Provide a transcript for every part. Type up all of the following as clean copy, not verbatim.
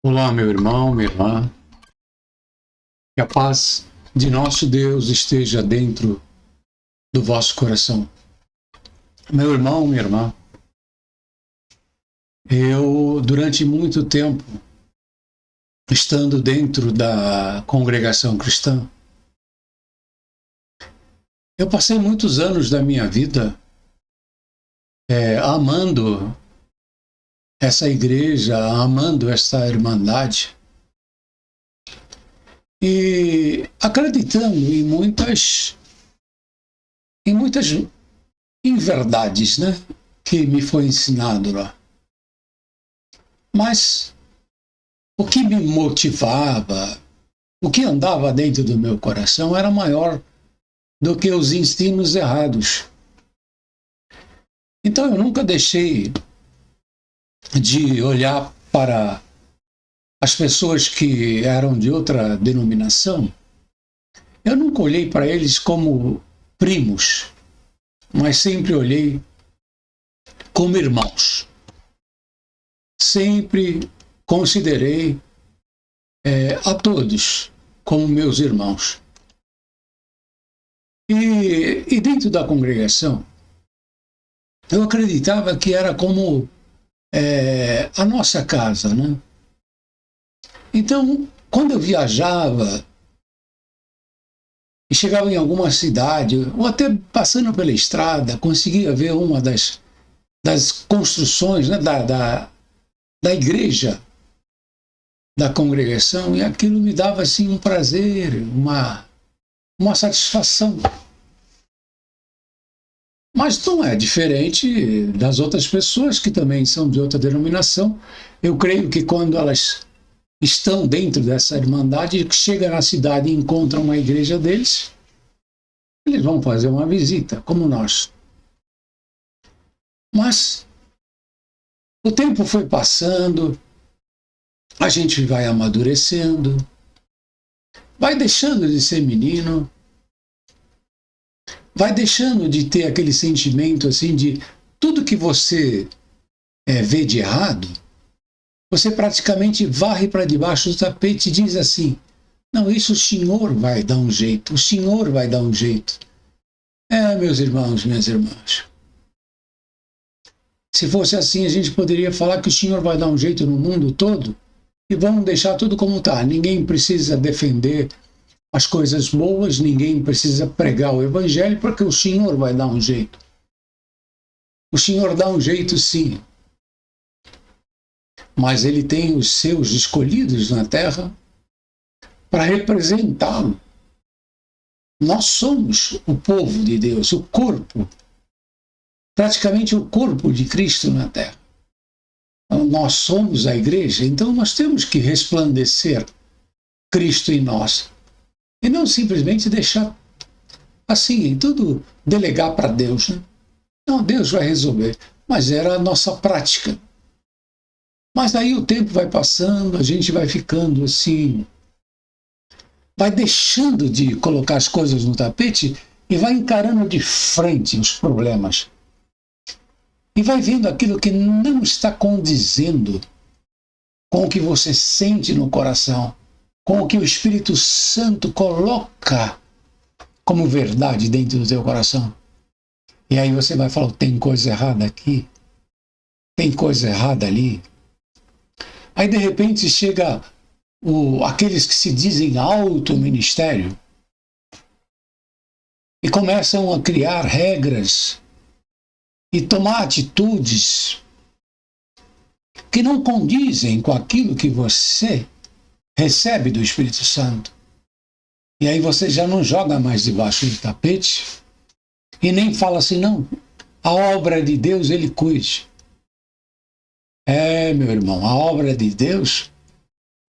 Olá, meu irmão, minha irmã. Que a paz de nosso Deus esteja dentro do vosso coração. Meu irmão, minha irmã, eu, durante muito tempo, estando dentro da congregação cristã, eu passei muitos anos da minha vida amando essa igreja, amando essa irmandade e acreditando em muitas inverdades, né, que me foi ensinado lá. Mas o que me motivava, o que andava dentro do meu coração era maior do que os ensinos errados. Então eu nunca deixei de olhar para as pessoas que eram de outra denominação. Eu nunca olhei para eles como primos, mas sempre olhei como irmãos. Sempre considerei a todos como meus irmãos. E dentro da congregação, eu acreditava que era como a nossa casa, né? Então, quando eu viajava e chegava em alguma cidade, ou até passando pela estrada, conseguia ver uma das construções, né, da igreja, da congregação, e aquilo me dava assim um prazer, uma satisfação. Mas não é diferente das outras pessoas que também são de outra denominação. Eu creio que quando elas estão dentro dessa irmandade, chegam na cidade e encontram uma igreja deles, eles vão fazer uma visita, como nós. Mas o tempo foi passando, a gente vai amadurecendo, vai deixando de ser menino, vai deixando de ter aquele sentimento assim de tudo que você vê de errado, você praticamente varre para debaixo do tapete e diz assim: não, isso o Senhor vai dar um jeito, o Senhor vai dar um jeito. Meus irmãos, minhas irmãs, se fosse assim, a gente poderia falar que o Senhor vai dar um jeito no mundo todo e vamos deixar tudo como está. Ninguém precisa defender as coisas boas, ninguém precisa pregar o Evangelho, porque o Senhor vai dar um jeito. O Senhor dá um jeito, sim. Mas Ele tem os seus escolhidos na terra para representá-lo. Nós somos o povo de Deus, o corpo, praticamente o corpo de Cristo na terra. Nós somos a igreja, então nós temos que resplandecer Cristo em nós. E não simplesmente deixar assim, tudo delegar para Deus, né? Não, Deus vai resolver. Mas era a nossa prática. Mas aí o tempo vai passando, a gente vai ficando assim, vai deixando de colocar as coisas no tapete e vai encarando de frente os problemas. E vai vendo aquilo que não está condizendo com o que você sente no coração, com o que o Espírito Santo coloca como verdade dentro do teu coração. E aí você vai falar: tem coisa errada aqui, tem coisa errada ali. Aí de repente chega aqueles que se dizem alto ministério e começam a criar regras e tomar atitudes que não condizem com aquilo que você recebe do Espírito Santo. E aí você já não joga mais debaixo do tapete e nem fala assim: não, a obra de Deus Ele cuide. Meu irmão, a obra de Deus,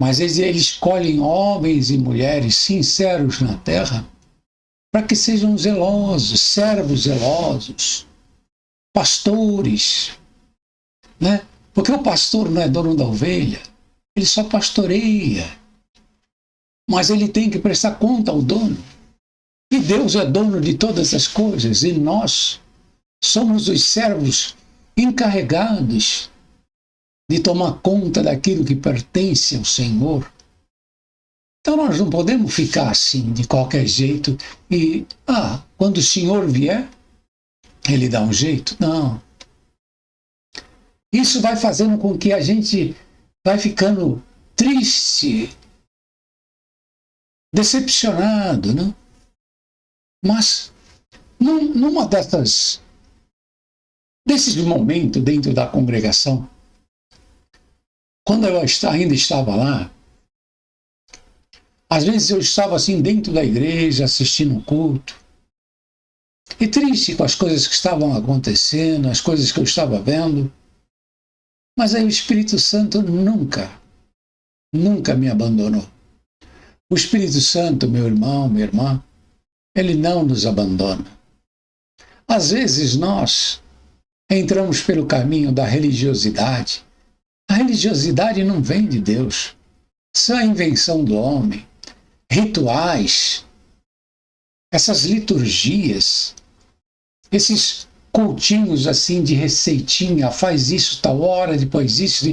mas eles escolhem homens e mulheres sinceros na terra para que sejam zelosos, servos zelosos, pastores, né? Porque o pastor não é dono da ovelha, ele só pastoreia, mas ele tem que prestar conta ao dono. E Deus é dono de todas as coisas, e nós somos os servos encarregados de tomar conta daquilo que pertence ao Senhor. Então nós não podemos ficar assim, de qualquer jeito, e, quando o Senhor vier, Ele dá um jeito. Não. Isso vai fazendo com que a gente vai ficando triste, decepcionado, né? Mas, numa desses momentos dentro da congregação, quando eu ainda estava lá, às vezes eu estava assim dentro da igreja, assistindo um culto, e triste com as coisas que estavam acontecendo, as coisas que eu estava vendo, mas aí o Espírito Santo nunca me abandonou. O Espírito Santo, meu irmão, minha irmã, ele não nos abandona. Às vezes nós entramos pelo caminho da religiosidade. A religiosidade não vem de Deus. Isso é a invenção do homem. Rituais, essas liturgias, esses cultinhos assim de receitinha, faz isso tal hora, depois isso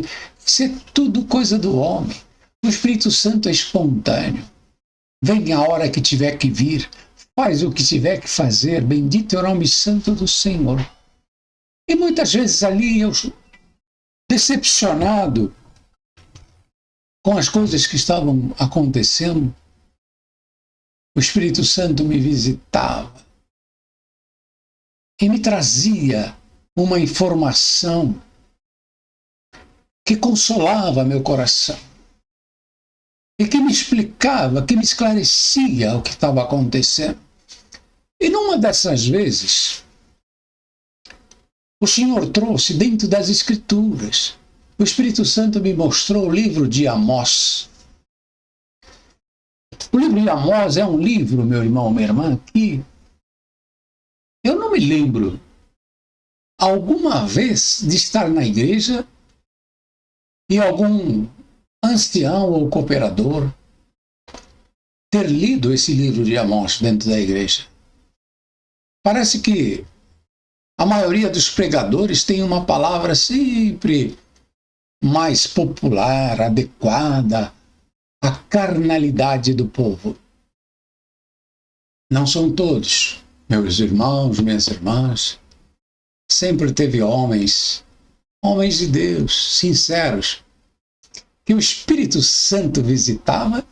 é tudo coisa do homem. O Espírito Santo é espontâneo. Vem a hora que tiver que vir, faz o que tiver que fazer, bendito é o nome santo do Senhor. E muitas vezes ali eu, decepcionado com as coisas que estavam acontecendo, o Espírito Santo me visitava e me trazia uma informação que consolava meu coração e que me explicava, que me esclarecia o que estava acontecendo. E numa dessas vezes, o Senhor trouxe dentro das Escrituras. O Espírito Santo me mostrou o livro de Amós. O livro de Amós é um livro, meu irmão, minha irmã, que eu não me lembro alguma vez de estar na igreja e algum ancião ou cooperador ter lido esse livro de Amós dentro da igreja. Parece que a maioria dos pregadores tem uma palavra sempre mais popular, adequada à carnalidade do povo. Não são todos, meus irmãos, minhas irmãs. Sempre teve homens de Deus, sinceros, que o Espírito Santo visitava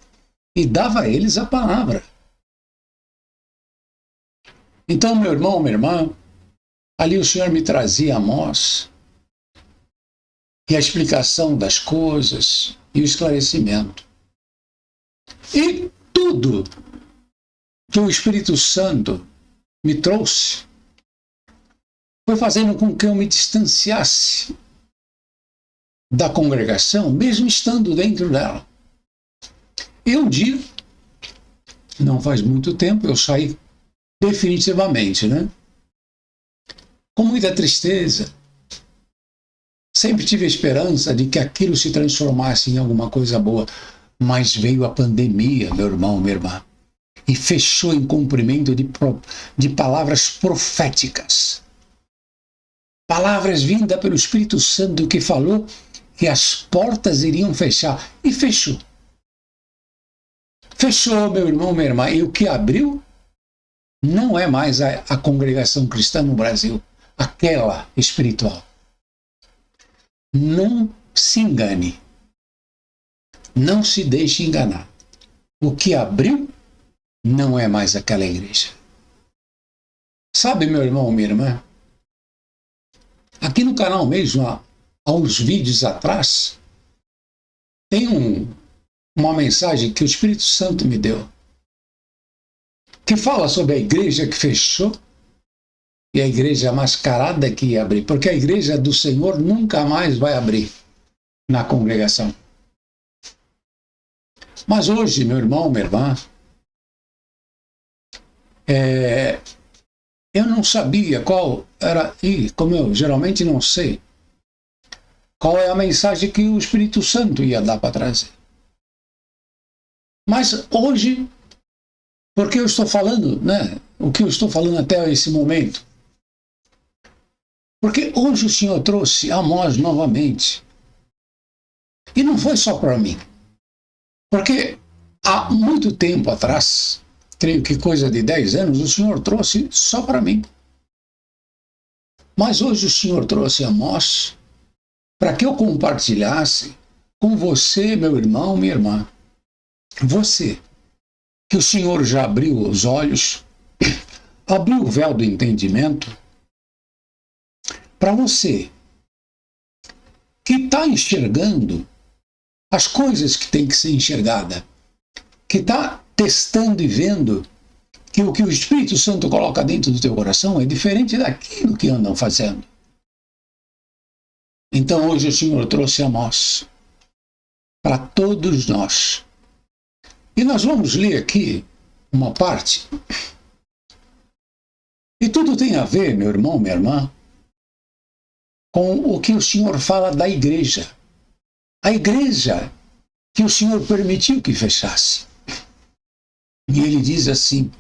e dava a eles a palavra. Então, meu irmão, minha irmã, ali o Senhor me trazia Amós e a explicação das coisas e o esclarecimento. E tudo que o Espírito Santo me trouxe foi fazendo com que eu me distanciasse da congregação, mesmo estando dentro dela. E um dia, não faz muito tempo, eu saí definitivamente, né? Com muita tristeza. Sempre tive a esperança de que aquilo se transformasse em alguma coisa boa, mas veio a pandemia, meu irmão, minha irmã, e fechou em cumprimento de palavras proféticas. Palavras vindas pelo Espírito Santo que falou que as portas iriam fechar. E fechou. Fechou, meu irmão, minha irmã. E o que abriu não é mais a congregação cristã no Brasil, aquela espiritual. Não se engane. Não se deixe enganar. O que abriu não é mais aquela igreja. Sabe, meu irmão, minha irmã? Aqui no canal mesmo, há uns vídeos atrás, tem uma mensagem que o Espírito Santo me deu, que fala sobre a igreja que fechou e a igreja mascarada que ia abrir, porque a igreja do Senhor nunca mais vai abrir na congregação. Mas hoje, meu irmão, minha irmã, eu não sabia qual era, e como eu geralmente não sei, qual é a mensagem que o Espírito Santo ia dar para trazer. Mas hoje, porque eu estou falando, né, o que eu estou falando até esse momento, porque hoje o Senhor trouxe Amós novamente, E não foi só para mim. Porque há muito tempo atrás, creio que coisa de 10 anos, o Senhor trouxe só para mim. Mas hoje o Senhor trouxe a nós para que eu compartilhasse com você, meu irmão, minha irmã. Você, que o Senhor já abriu os olhos, abriu o véu do entendimento, para você que está enxergando as coisas que tem que ser enxergada, que está testando e vendo que o Espírito Santo coloca dentro do teu coração é diferente daquilo que andam fazendo. Então hoje o Senhor trouxe a nós, para todos nós. E nós vamos ler aqui uma parte. E tudo tem a ver, meu irmão, minha irmã, com o que o Senhor fala da igreja. A igreja que o Senhor permitiu que fechasse. E ele diz assim: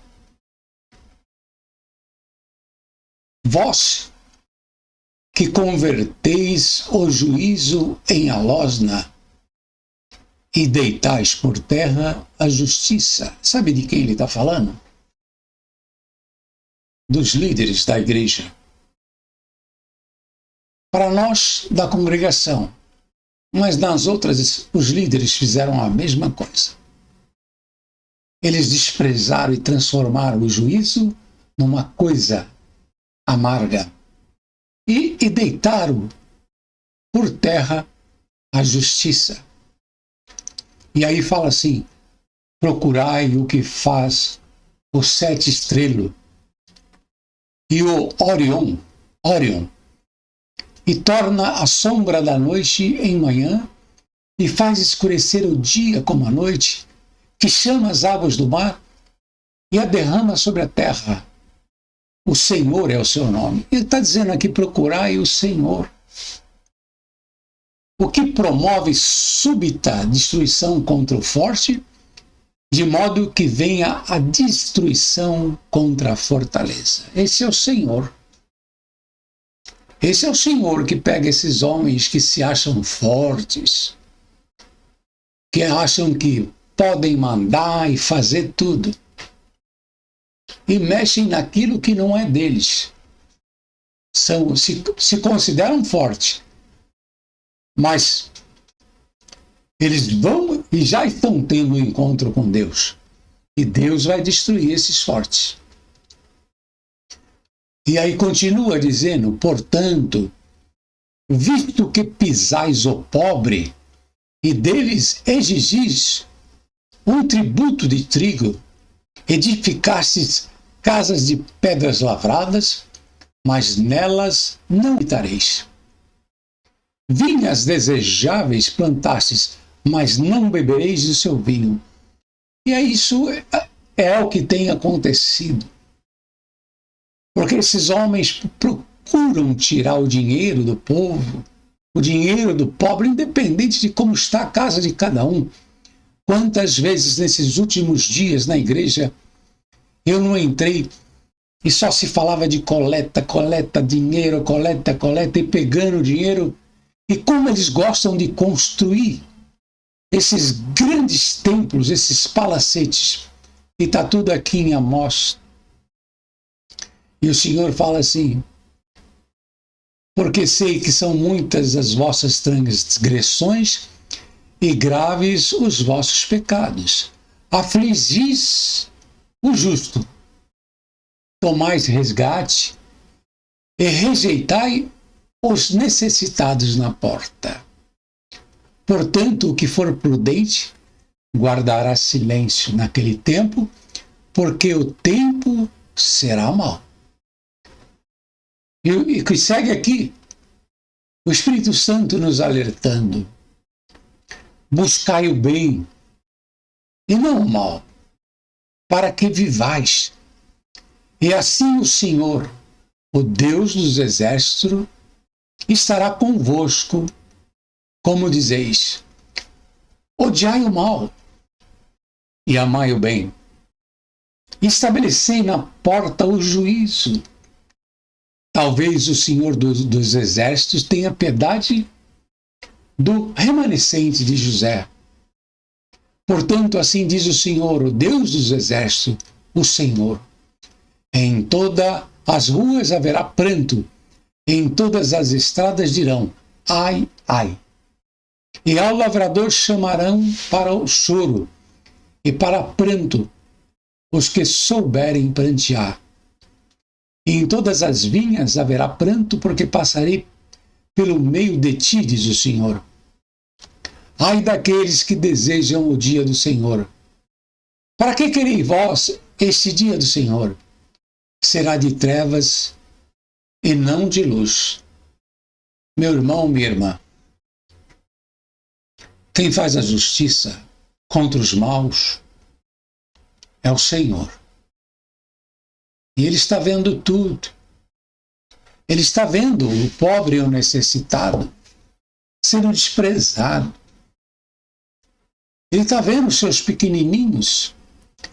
vós que converteis o juízo em alosna e deitais por terra a justiça. Sabe de quem ele está falando? Dos líderes da igreja. Para nós, da congregação. Mas nas outras, os líderes fizeram a mesma coisa. Eles desprezaram e transformaram o juízo numa coisa amarga. E deitaram por terra a justiça. E aí fala assim: procurai o que faz o 7 estrelo e o Orion, e torna a sombra da noite em manhã, e faz escurecer o dia como a noite, que chama as águas do mar e a derrama sobre a terra. O Senhor é o seu nome. Ele está dizendo aqui: procurai o Senhor. O que promove súbita destruição contra o forte, de modo que venha a destruição contra a fortaleza. Esse é o Senhor. Esse é o Senhor que pega esses homens que se acham fortes, que acham que podem mandar e fazer tudo, e mexem naquilo que não é deles. Se consideram fortes, mas eles vão e já estão tendo um encontro com Deus. E Deus vai destruir esses fortes. E aí continua dizendo: portanto, visto que pisais o pobre e deles exigis um tributo de trigo, edificastes casas de pedras lavradas, mas nelas não habitareis. Vinhas desejáveis plantastes, mas não bebereis do seu vinho. E isso é o que tem acontecido. Porque esses homens procuram tirar o dinheiro do povo, o dinheiro do pobre, independente de como está a casa de cada um. Quantas vezes nesses últimos dias na igreja eu não entrei e só se falava de coleta, dinheiro, coleta, e pegando dinheiro. E como eles gostam de construir esses grandes templos, esses palacetes. E está tudo aqui em Amós. E o Senhor fala assim: porque sei que são muitas as vossas transgressões e graves os vossos pecados. Afligis o justo, tomais resgate e rejeitai os necessitados na porta. Portanto, o que for prudente guardará silêncio naquele tempo, porque o tempo será mau. E que segue aqui o Espírito Santo nos alertando: buscai o bem e não o mal, para que vivais. E assim o Senhor, o Deus dos exércitos, estará convosco, como dizeis: odiai o mal e amai o bem. Estabelecei na porta o juízo. Talvez o Senhor dos exércitos tenha piedade do remanescente de José. Portanto, assim diz o Senhor, o Deus dos exércitos, o Senhor. Em todas as ruas haverá pranto, em todas as estradas dirão, ai, ai. E ao lavrador chamarão para o choro, e para pranto os que souberem prantear. E em todas as vinhas haverá pranto, porque passarei pelo meio de ti, diz o Senhor. Ai daqueles que desejam o dia do Senhor. Para que quereis vós este dia do Senhor? Será de trevas e não de luz. Meu irmão, minha irmã, quem faz a justiça contra os maus é o Senhor. E Ele está vendo tudo. Ele está vendo o pobre e o necessitado sendo desprezado. Ele está vendo os seus pequenininhos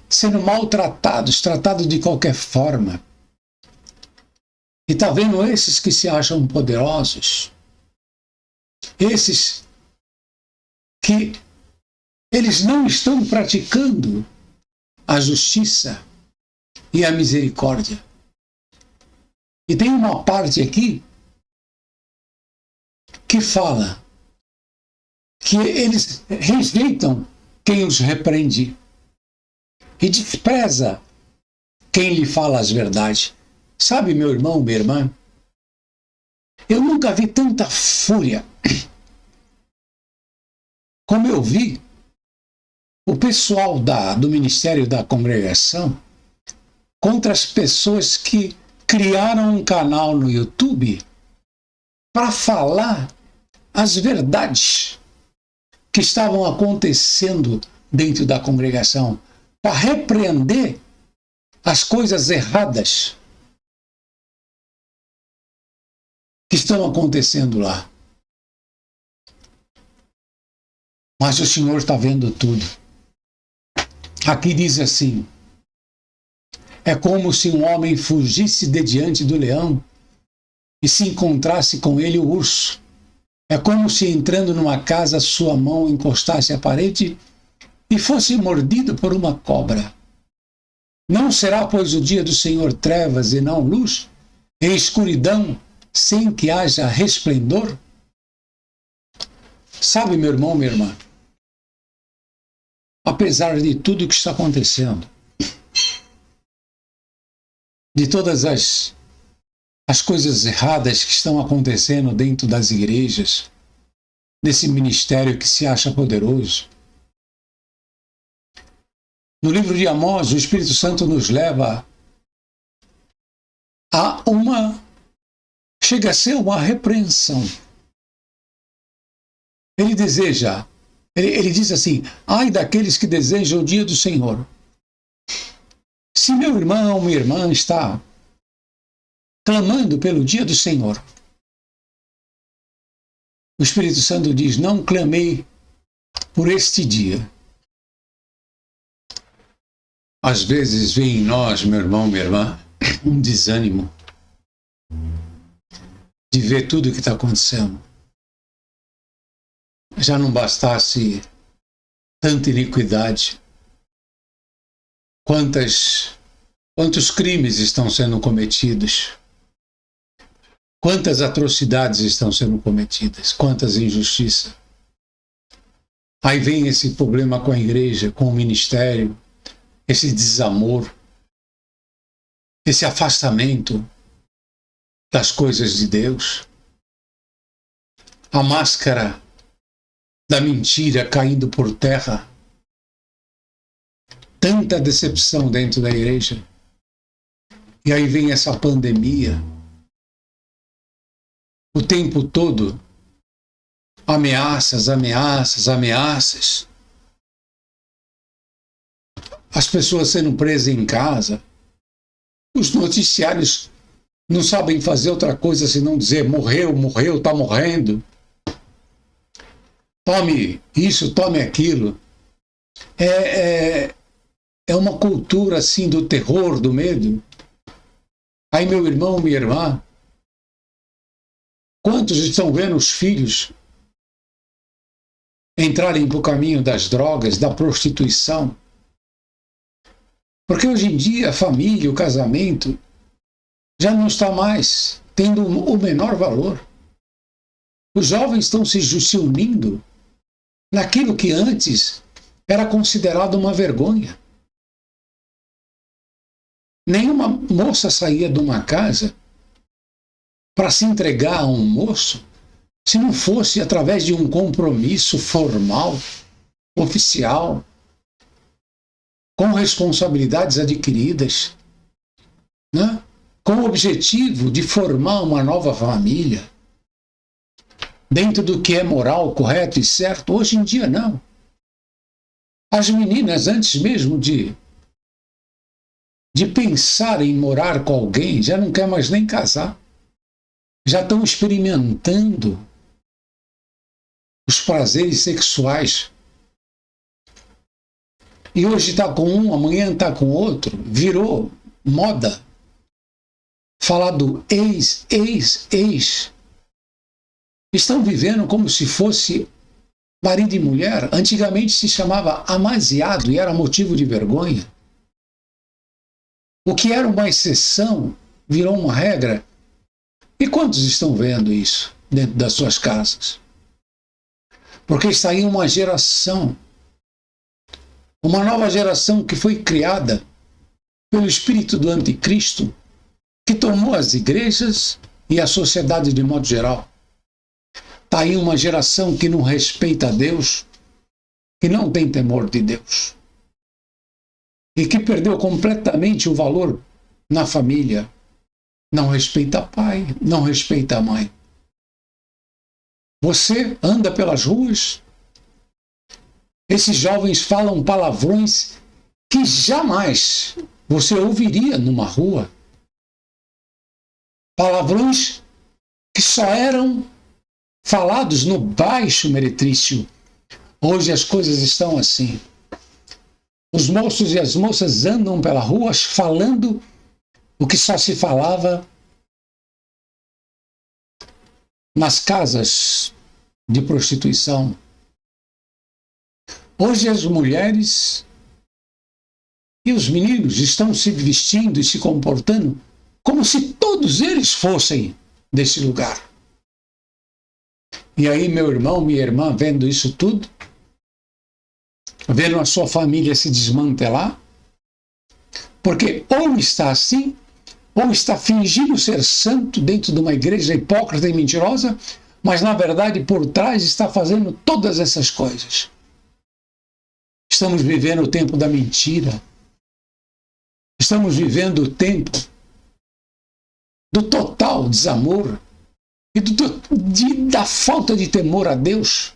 sendo maltratados, tratados de qualquer forma. E está vendo esses que se acham poderosos, esses que eles não estão praticando a justiça e a misericórdia. E tem uma parte aqui que fala que eles rejeitam quem os repreende e despreza quem lhe fala as verdades. Sabe, meu irmão, minha irmã, eu nunca vi tanta fúria como eu vi o pessoal do Ministério da Congregação contra as pessoas que criaram um canal no YouTube para falar as verdades que estavam acontecendo dentro da congregação, para repreender as coisas erradas que estão acontecendo lá. Mas o Senhor está vendo tudo. Aqui diz assim: é como se um homem fugisse de diante do leão e se encontrasse com ele o urso. É como se entrando numa casa sua mão encostasse à parede e fosse mordido por uma cobra. Não será, pois, o dia do Senhor trevas e não luz, e escuridão sem que haja resplendor? Sabe, meu irmão, minha irmã, apesar de tudo que está acontecendo, de todas as coisas erradas que estão acontecendo dentro das igrejas, desse ministério que se acha poderoso, no livro de Amós, o Espírito Santo nos leva a chega a ser uma repreensão. Ele diz assim: ai daqueles que desejam o dia do Senhor. Se meu irmão ou minha irmã está clamando pelo dia do Senhor, o Espírito Santo diz: não clamei por este dia. Às vezes vem em nós, meu irmão, minha irmã, um desânimo de ver tudo o que está acontecendo. Já não bastasse tanta iniquidade, quantos crimes estão sendo cometidos, quantas atrocidades estão sendo cometidas, quantas injustiças. Aí vem esse problema com a igreja, com o ministério, esse desamor, esse afastamento das coisas de Deus, a máscara da mentira caindo por terra, tanta decepção dentro da igreja. E aí vem essa pandemia, o tempo todo, ameaças, ameaças, ameaças. As pessoas sendo presas em casa, os noticiários não sabem fazer outra coisa senão dizer morreu, morreu, está morrendo. Tome isso, tome aquilo. É uma cultura assim do terror, do medo. Aí, meu irmão, minha irmã, quantos estão vendo os filhos entrarem para o caminho das drogas, da prostituição. Porque hoje em dia a família, o casamento, já não está mais tendo o menor valor. Os jovens estão se unindo naquilo que antes era considerado uma vergonha. Nenhuma moça saía de uma casa para se entregar a um moço se não fosse através de um compromisso formal, oficial, com responsabilidades adquiridas, né? Com o objetivo de formar uma nova família, dentro do que é moral, correto e certo. Hoje em dia, não. As meninas, antes mesmo de pensar em morar com alguém, já não quer mais nem casar. Já estão experimentando os prazeres sexuais. E hoje está com um, amanhã está com outro. Virou moda falar do ex. Estão vivendo como se fosse marido e mulher. Antigamente se chamava amaziado e era motivo de vergonha. O que era uma exceção virou uma regra. E quantos estão vendo isso dentro das suas casas? Porque está aí uma geração, uma nova geração que foi criada pelo espírito do anticristo, que tomou as igrejas e a sociedade de modo geral. Está aí uma geração que não respeita a Deus, que não tem temor de Deus. E que perdeu completamente o valor na família. Não respeita pai, não respeita a mãe. Você anda pelas ruas, esses jovens falam palavrões que jamais você ouviria numa rua. Palavrões que só eram falados no baixo meretrício. Hoje as coisas estão assim. Os moços e as moças andam pelas ruas falando o que só se falava nas casas de prostituição. Hoje as mulheres e os meninos estão se vestindo e se comportando como se todos eles fossem desse lugar. E aí, meu irmão, minha irmã, vendo isso tudo, vendo a sua família se desmantelar, porque ou está assim, ou está fingindo ser santo dentro de uma igreja hipócrita e mentirosa, mas na verdade por trás está fazendo todas essas coisas. Estamos vivendo o tempo da mentira. Estamos vivendo o tempo do total desamor e da falta de temor a Deus,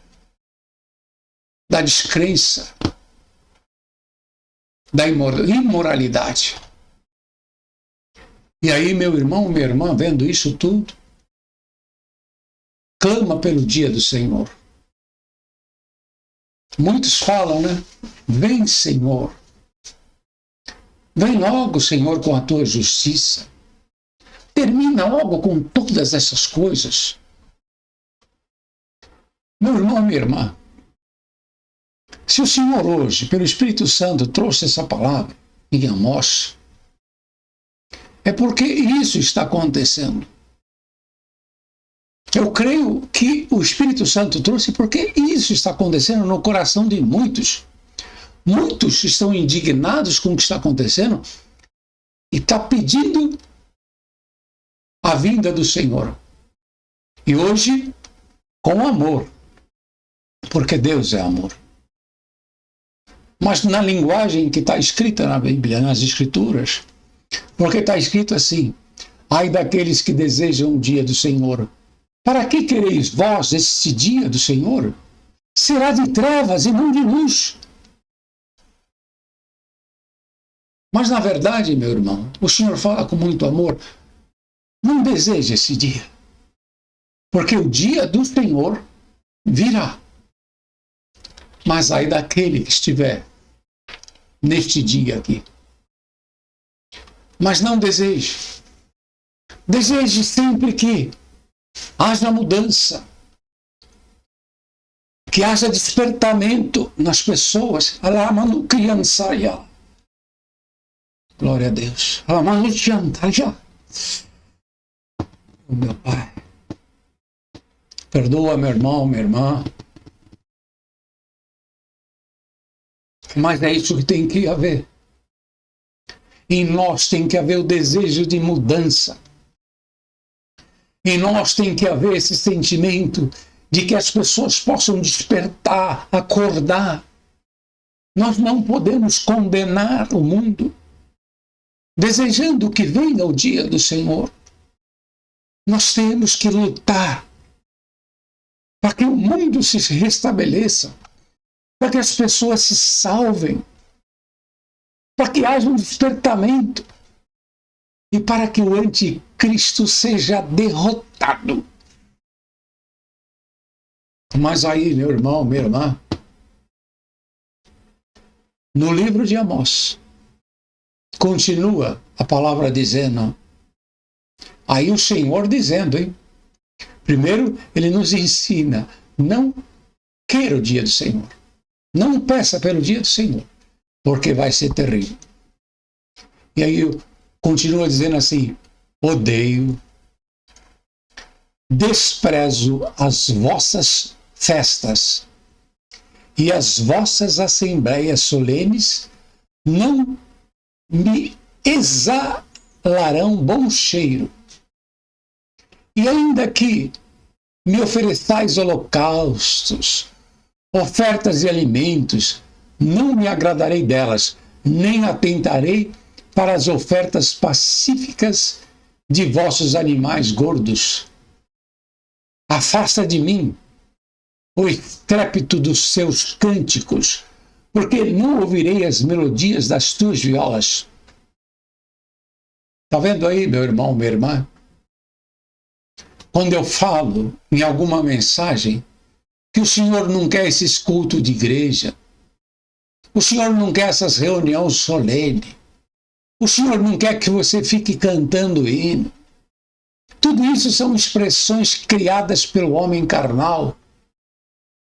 da descrença, da imoralidade. E aí, meu irmão, minha irmã, vendo isso tudo, clama pelo dia do Senhor. Muitos falam, né? Vem, Senhor. Vem logo, Senhor, com a tua justiça. Termina logo com todas essas coisas. Meu irmão, minha irmã, se o Senhor hoje, pelo Espírito Santo, trouxe essa palavra em Amós, é porque isso está acontecendo. Eu creio que o Espírito Santo trouxe porque isso está acontecendo no coração de muitos. Muitos estão indignados com o que está acontecendo e estão pedindo a vinda do Senhor. E hoje, com amor, porque Deus é amor. Mas na linguagem que está escrita na Bíblia, nas Escrituras, porque está escrito assim: ai daqueles que desejam o dia do Senhor. Para que quereis vós esse dia do Senhor? Será de trevas e não de luz. Mas na verdade, meu irmão, o Senhor fala com muito amor: não deseje esse dia, porque o dia do Senhor virá. Mas ai daquele que estiver neste dia aqui. Mas não deseje. Deseje sempre que haja mudança. Que haja despertamento nas pessoas. Alamanu criançaia. Glória a Deus. Alamanu chantaia. Meu Pai. Perdoa, meu irmão, minha irmã. Mas é isso que tem que haver. Em nós tem que haver o desejo de mudança. Em nós tem que haver esse sentimento de que as pessoas possam despertar, acordar. Nós não podemos condenar o mundo, desejando que venha o dia do Senhor. Nós temos que lutar para que o mundo se restabeleça, para que as pessoas se salvem, para que haja um despertamento e para que o anticristo seja derrotado. Mas aí, meu irmão, minha irmã, no livro de Amós, continua a palavra dizendo, aí o Senhor dizendo, hein? Primeiro, ele nos ensina, não queira o dia do Senhor. Não peça pelo dia do Senhor, porque vai ser terrível. E aí continua dizendo assim, odeio, desprezo as vossas festas e as vossas assembleias solenes não me exalarão bom cheiro. E ainda que me ofereçais holocaustos, ofertas de alimentos, não me agradarei delas, nem atentarei para as ofertas pacíficas de vossos animais gordos. Afasta de mim o estrépito dos seus cânticos, porque não ouvirei as melodias das tuas violas. Está vendo aí, meu irmão, minha irmã? Quando eu falo em alguma mensagem que o Senhor não quer esses cultos de igreja, o Senhor não quer essas reuniões solenes, o Senhor não quer que você fique cantando hino. Tudo isso são expressões criadas pelo homem carnal.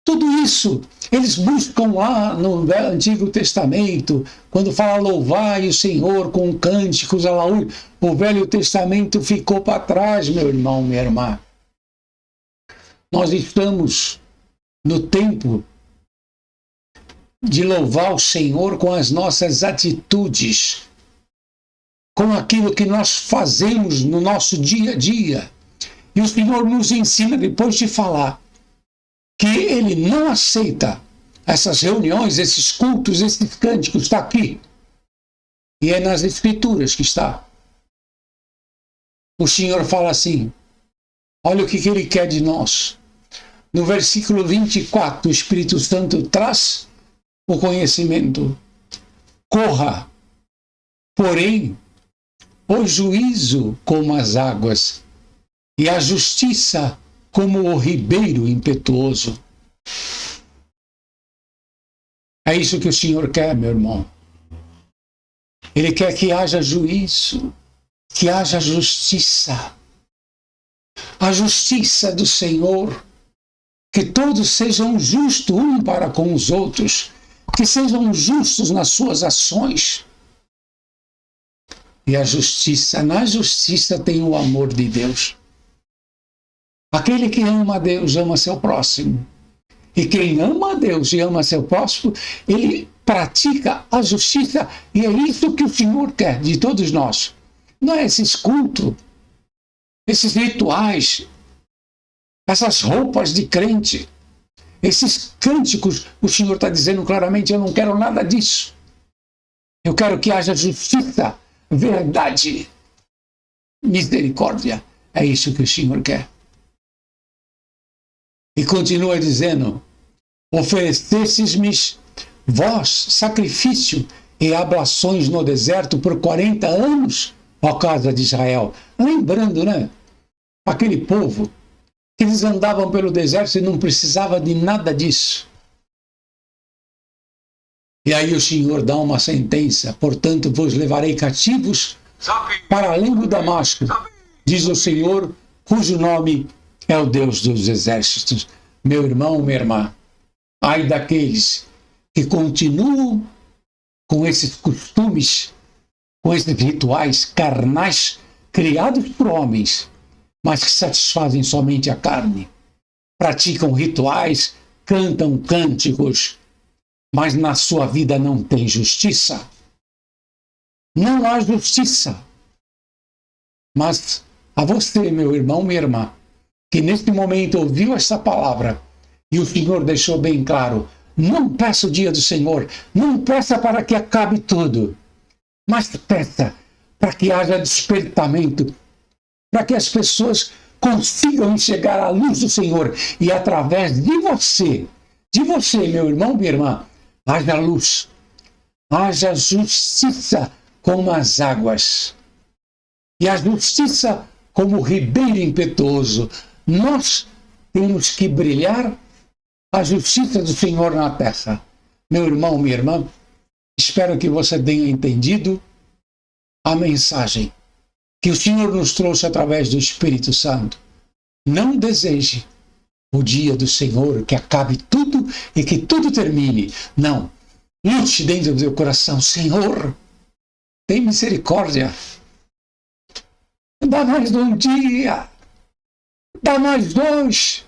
Tudo isso eles buscam lá no Antigo Testamento, quando fala louvai o Senhor com cânticos, alaúde. O Velho Testamento ficou para trás, meu irmão, minha irmã. Nós estamos no tempo de louvar o Senhor com as nossas atitudes, com aquilo que nós fazemos no nosso dia a dia. E o Senhor nos ensina, depois de falar, que Ele não aceita essas reuniões, esses cultos, esses cânticos, está aqui. E é nas Escrituras que está. O Senhor fala assim, olha o que Ele quer de nós. No versículo 24, o Espírito Santo traz o conhecimento. Corra, porém, o juízo como as águas, e a justiça como o ribeiro impetuoso. É isso que o Senhor quer, meu irmão. Ele quer que haja juízo, que haja justiça. A justiça do Senhor, que todos sejam justos um para com os outros, que sejam justos nas suas ações. E a justiça, na justiça tem o amor de Deus. Aquele que ama a Deus ama seu próximo. E quem ama a Deus e ama seu próximo, ele pratica a justiça. E é isso que o Senhor quer de todos nós. Não é esses cultos, esses rituais, essas roupas de crente, esses cânticos. O Senhor está dizendo claramente, eu não quero nada disso. Eu quero que haja justiça, verdade, misericórdia. É isso que o Senhor quer. E continua dizendo, oferecestes-me vós sacrifício e ablações no deserto por 40 anos, ó casa de Israel. Lembrando, né? Aquele povo que eles andavam pelo deserto e não precisava de nada disso. E aí o Senhor dá uma sentença, portanto vos levarei cativos para além do Damasco, diz o Senhor, cujo nome é o Deus dos exércitos. Meu irmão, minha irmã, Ai daqueles que continuam com esses costumes, com esses rituais carnais criados por homens, mas que satisfazem somente a carne. Praticam rituais, cantam cânticos, mas na sua vida não tem justiça. Não há justiça. Mas a você, meu irmão, minha irmã, que neste momento ouviu essa palavra e o Senhor deixou bem claro, não peça o dia do Senhor, não peça para que acabe tudo, mas peça para que haja despertamento, para que as pessoas consigam enxergar a luz do Senhor e através de você, meu irmão, minha irmã, haja luz, haja justiça como as águas. E a justiça como o ribeiro impetuoso. Nós temos que brilhar a justiça do Senhor na terra. Meu irmão, minha irmã, espero que você tenha entendido a mensagem que o Senhor nos trouxe através do Espírito Santo. Não deseje o dia do Senhor, que acabe tudo e que tudo termine. Não. Lute dentro do seu coração. Senhor, tem misericórdia. Dá mais um dia. Dá mais dois.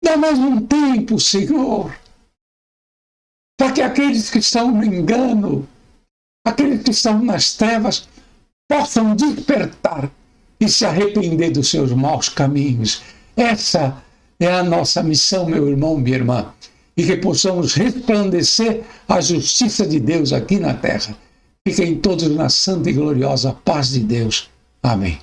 Dá mais um tempo, Senhor. Para que aqueles que estão no engano, aqueles que estão nas trevas, possam despertar e se arrepender dos seus maus caminhos. Essa é a nossa missão, meu irmão, minha irmã. E que possamos resplandecer a justiça de Deus aqui na terra. Fiquem todos na santa e gloriosa paz de Deus. Amém.